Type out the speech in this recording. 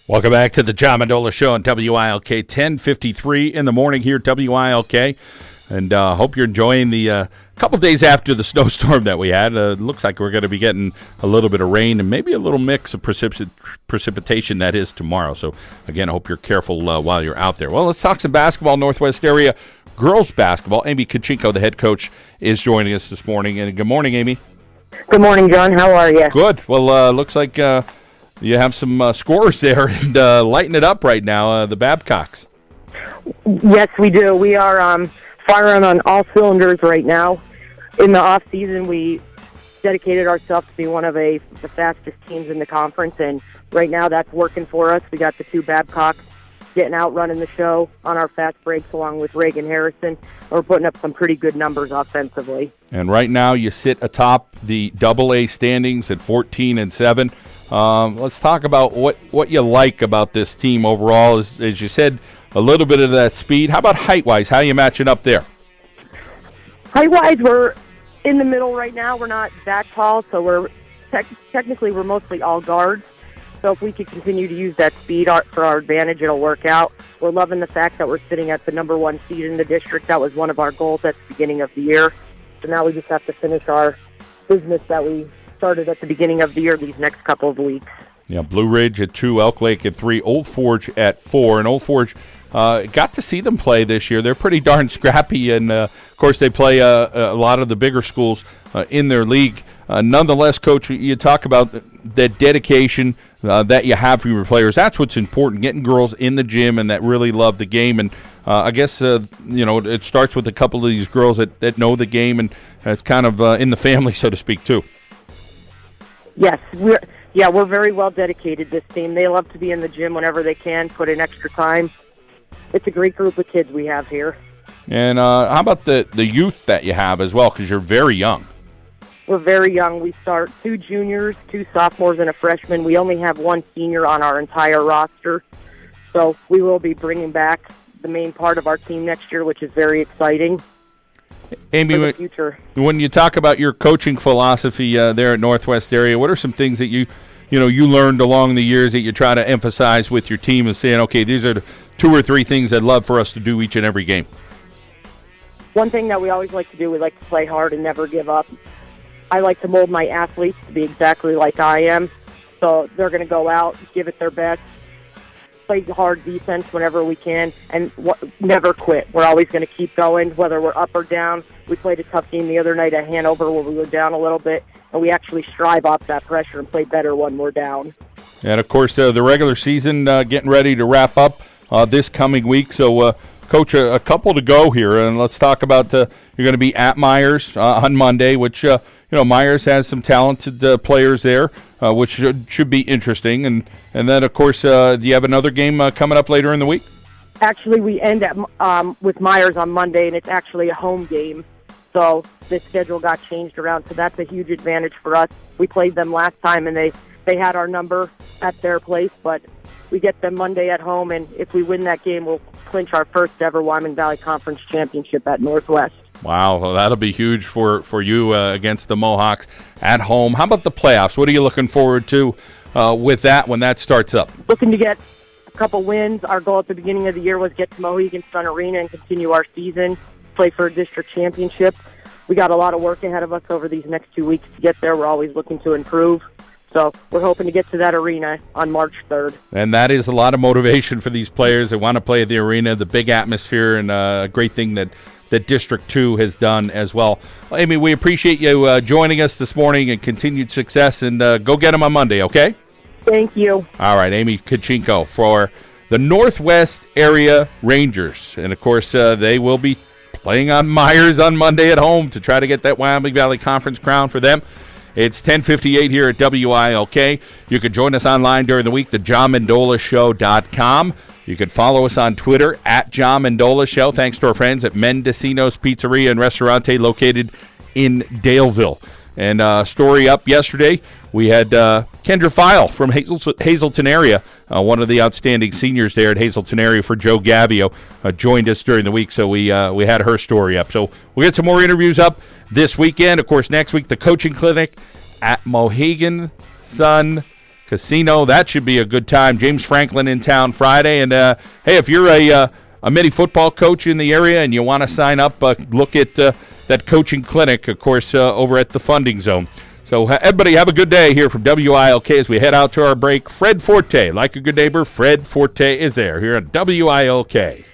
Welcome back to the John Mendola Show on WILK, 10:53 in the morning here at WILK. And hope you're enjoying the couple days after the snowstorm that we had. Looks like we're going to be getting a little bit of rain and maybe a little mix of precipitation that is tomorrow. So, again, I hope you're careful while you're out there. Well, let's talk some basketball, Northwest area girls basketball. Amy Kachinko, the head coach, is joining us this morning. And good morning, Amy. Good morning, John. How are you? Good. Well, looks like you have some scores there and lighting it up right now, the Babcocks. Yes, we do. We are firing on all cylinders right now. In the off season, we dedicated ourselves to be one of the fastest teams in the conference, and right now that's working for us. We got the two Babcocks getting out running the show on our fast breaks along with Reagan Harrison. We're putting up some pretty good numbers offensively. And right now you sit atop the AA standings at 14-7. Let's talk about what you like about this team overall. As you said, a little bit of that speed. How about height-wise? How are you matching up there? Height-wise, we're in the middle right now. We're not that tall, so we're technically we're mostly all guards. So if we could continue to use that speed for our advantage, it'll work out. We're loving the fact that we're sitting at the number 1 seed in the district. That was one of our goals at the beginning of the year. So now we just have to finish our business that we started at the beginning of the year these next couple of weeks. Yeah, Blue Ridge at 2, Elk Lake at 3, Old Forge at 4. And Old Forge got to see them play this year. They're pretty darn scrappy, and, of course, they play a lot of the bigger schools in their league. Nonetheless, Coach, you talk about that dedication that you have for your players. That's what's important, getting girls in the gym and that really love the game. And I guess, it starts with a couple of these girls that know the game, and it's kind of in the family, so to speak, too. Yes, we're very well dedicated, this team. They love to be in the gym whenever they can, put in extra time. It's a great group of kids we have here. And how about the youth that you have as well, because you're very young? We're very young. We start 2 juniors, 2 sophomores, and a freshman. We only have 1 senior on our entire roster. So we will be bringing back the main part of our team next year, which is very exciting. Amy, for the future. When you talk about your coaching philosophy there at Northwest area, what are some things that you learned along the years that you try to emphasize with your team and saying, okay, these are the 2 or 3 things I'd love for us to do each and every game? One thing that we always like to do, we like to play hard and never give up. I like to mold my athletes to be exactly like I am. So they're going to go out, give it their best, play hard defense whenever we can, and never quit. We're always going to keep going, whether we're up or down. We played a tough game the other night at Hanover where we were down a little bit, and we actually strive off that pressure and play better when we're down. And, of course, the regular season getting ready to wrap up this coming week. So, Coach, a couple to go here, and let's talk about you're going to be at Myers on Monday, which, Myers has some talented players there, which should be interesting. And then, of course, do you have another game coming up later in the week? Actually, we end with Myers on Monday, and it's actually a home game. So the schedule got changed around, so that's a huge advantage for us. We played them last time, and they had our number at their place, but we get them Monday at home, and if we win that game, we'll clinch our first ever Wyoming Valley Conference championship at Northwest. Wow, well, that'll be huge for you against the Mohawks at home. How about the playoffs? What are you looking forward to with that when that starts up? Looking to get a couple wins. Our goal at the beginning of the year was get to Mohegan Sun Arena and continue our season, play for a district championship. We got a lot of work ahead of us over these next 2 weeks to get there. We're always looking to improve. So we're hoping to get to that arena on March 3rd. And that is a lot of motivation for these players that want to play at the arena, the big atmosphere, and a great thing that District 2 has done as well. Well, Amy, we appreciate you joining us this morning, and continued success, and go get them on Monday, okay? Thank you. All right, Amy Kachinko for the Northwest Area Rangers. And, of course, they will be playing on Myers on Monday at home to try to get that Wyoming Valley Conference crown for them. It's 10:58 here at WILK. You can join us online during the week, thejohnmendolashow.com. You can follow us on Twitter at John Mendola Show. Thanks to our friends at Mendocino's Pizzeria and Restaurante located in Daleville. And story up yesterday, we had Kendra File from Hazelton area, one of the outstanding seniors there at Hazelton area for Joe Gavio, joined us during the week, so we had her story up. So we'll get some more interviews up this weekend. Of course, next week, the coaching clinic at Mohegan Sun Casino. That should be a good time. James Franklin in town Friday. And, hey, if you're a mini football coach in the area and you want to sign up, look at that coaching clinic, of course, over at the Funding Zone. So everybody have a good day here from WILK as we head out to our break. Fred Forte, like a good neighbor, Fred Forte is there here at WILK.